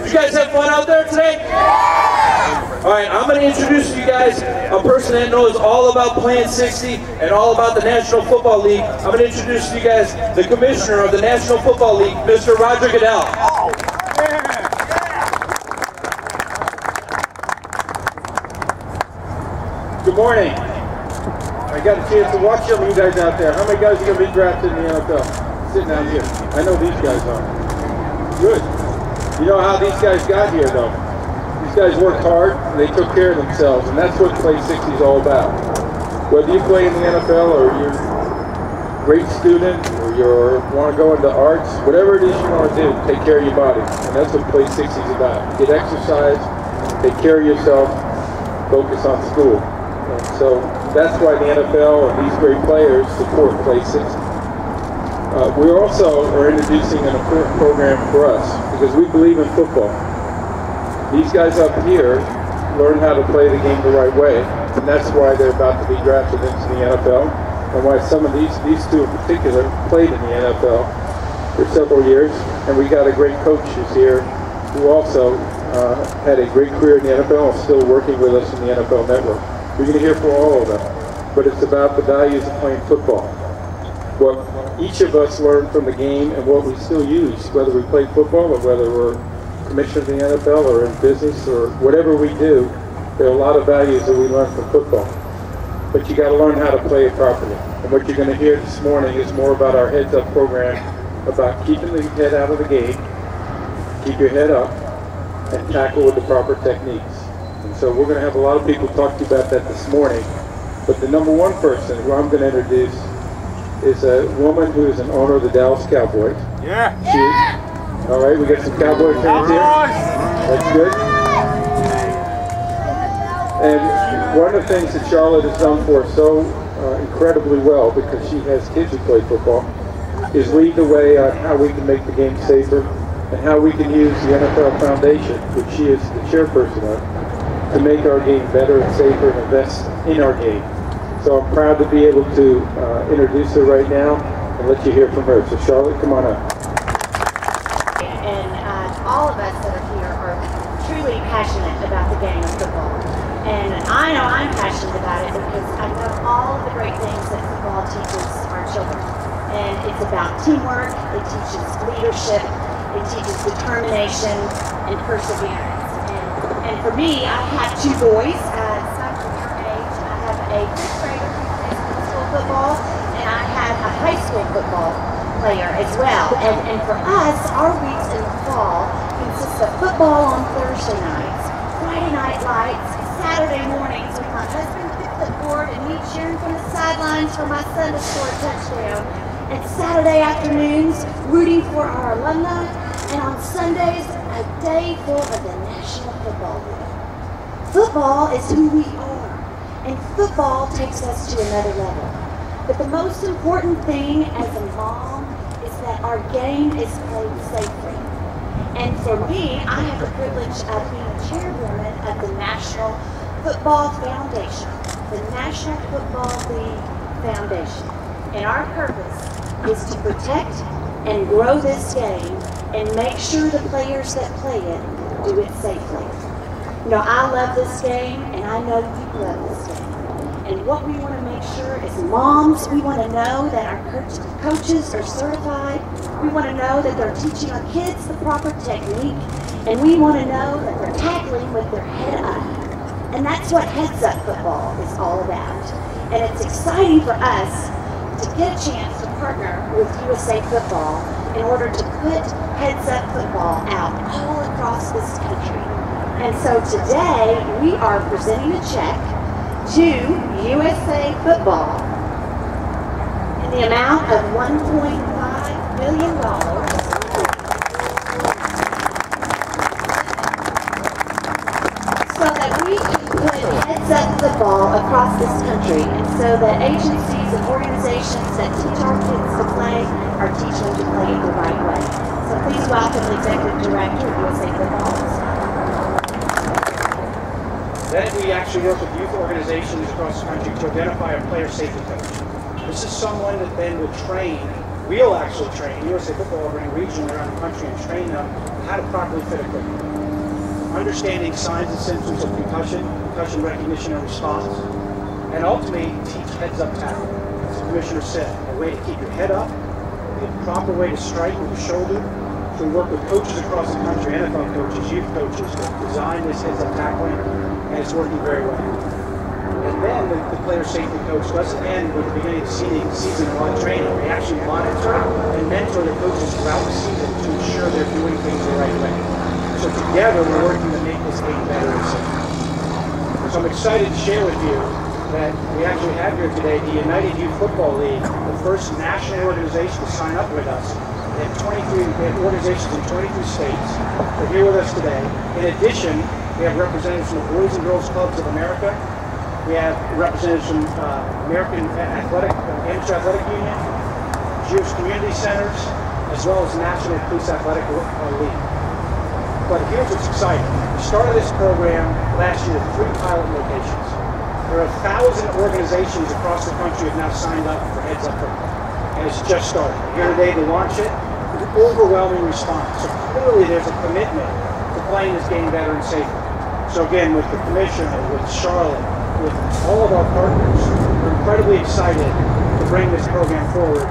you guys have fun out there today? All right, I'm going to introduce you guys a person that knows all about playing 60 and all about the National Football League. I'm going to introduce you guys the Commissioner of the National Football League, Mr. Roger Goodell. Good morning. I got a chance to watch some of you guys out there. How many guys are going to be drafted in the NFL? Sitting out here. I know these guys are. Good. You know how these guys got here, though. These guys worked hard, and they took care of themselves, and that's what Play 60 is all about. Whether you play in the NFL, or you're a great student, or you want to go into arts, whatever it is you want to do, take care of your body. And that's what Play 60 is about. Get exercise, take care of yourself, focus on school. And so that's why the NFL and these great players support Play 60. We also are introducing an important program for us because we believe in football. These guys up here learn how to play the game the right way, and that's why they're about to be drafted into the NFL, and why some of these two in particular played in the NFL for several years. And we got a great coach who's here who also had a great career in the NFL and still working with us in the NFL Network. You're going to hear from all of them, but it's about the values of playing football. What each of us learned from the game and what we still use, whether we play football or whether we're commissioned in the NFL or in business or whatever we do, there are a lot of values that we learn from football. But you got to learn how to play it properly. And what you're going to hear this morning is more about our Heads Up program, about keeping the head out of the game, keep your head up, and tackle with the proper techniques. And so we're going to have a lot of people talk to you about that this morning. But the number one person who I'm going to introduce is a woman who is an owner of the Dallas Cowboys. Yeah. All right, we got some Cowboy fans here. That's good. And one of the things that Charlotte has done for us so incredibly well, because she has kids who play football, is lead the way on how we can make the game safer and how we can use the NFL Foundation, which she is the chairperson of, to make our game better and safer and invest in our game. So I'm proud to be able to introduce her right now and let you hear from her. So Charlotte, come on up. And all of us that are here are truly passionate about the game of football. And I know I'm passionate about it because I know all of the great things that football teaches our children. And it's about teamwork, it teaches leadership, it teaches determination and perseverance. And for me, I have two boys, some from your age. I have a fifth grader who plays middle school football, and I have a high school football player as well. And for us, our weeks in the fall consist of football on Thursday nights, Friday night lights, Saturday mornings with my husband picked the board and me cheering from the sidelines for my son to score a touchdown, and Saturday afternoons rooting for our alumni, and on Sundays a day full of the National Football League. Football is who we are, and football takes us to another level. But the most important thing as a mom is that our game is played safely. And for me, I have the privilege of being chairwoman of the National Football Foundation, the National Football League Foundation. And our purpose is to protect and grow this game and make sure the players that play it do it safely. You know, I love this game, and I know you love this game. And what we want to make sure is moms, we want to know that our coaches are certified. We want to know that they're teaching our kids the proper technique. And we want to know that they're tackling with their head up. And that's what Heads Up football is all about. And it's exciting for us to get a chance to partner with USA Football in order to put Heads Up football out all across this country. And so today we are presenting a check to USA Football in the amount of $1.5 million so that we can put Heads Up football across this country, and so that agencies and organizations that teach our kids to play are teaching them to play it the right way. So please welcome the Executive Director of USA Football. Then we actually work with youth organizations across the country to identify a player safety coach. This is someone that then will train, we'll actually train, USA Football will bring regionally around the country and train them how to properly fit equipment, understanding signs and symptoms of concussion, concussion recognition and response, and ultimately teach heads-up tackling. As the commissioner said, a way to keep your head up, the proper way to strike with your shoulder. So we work with coaches across the country, NFL coaches, youth coaches, to design this heads-up tackling, and it's working very well. And then the player safety coach doesn't end with the beginning of the season on training. They actually monitor and mentor the coaches throughout the season to ensure they're doing things the right way. So together, we're working to make this game better and safer. So I'm excited to share with you that we actually have here today the United Youth Football League, the first national organization to sign up with us. We have organizations in 23 states. They're here with us today. In addition, we have representatives from the Boys and Girls Clubs of America. We have representatives from American Amateur Athletic Union, Jewish Community Centers, as well as National Police Athletic League. But here's what's exciting. We started this program last year with 3 pilot locations. There are 1,000 organizations across the country have now signed up for Heads Up Football. And it's just started. We're here today to launch it. With an overwhelming response. So clearly there's a commitment to playing this game better and safer. So again, with the commissioner, with Charlotte, with all of our partners, we're incredibly excited to bring this program forward.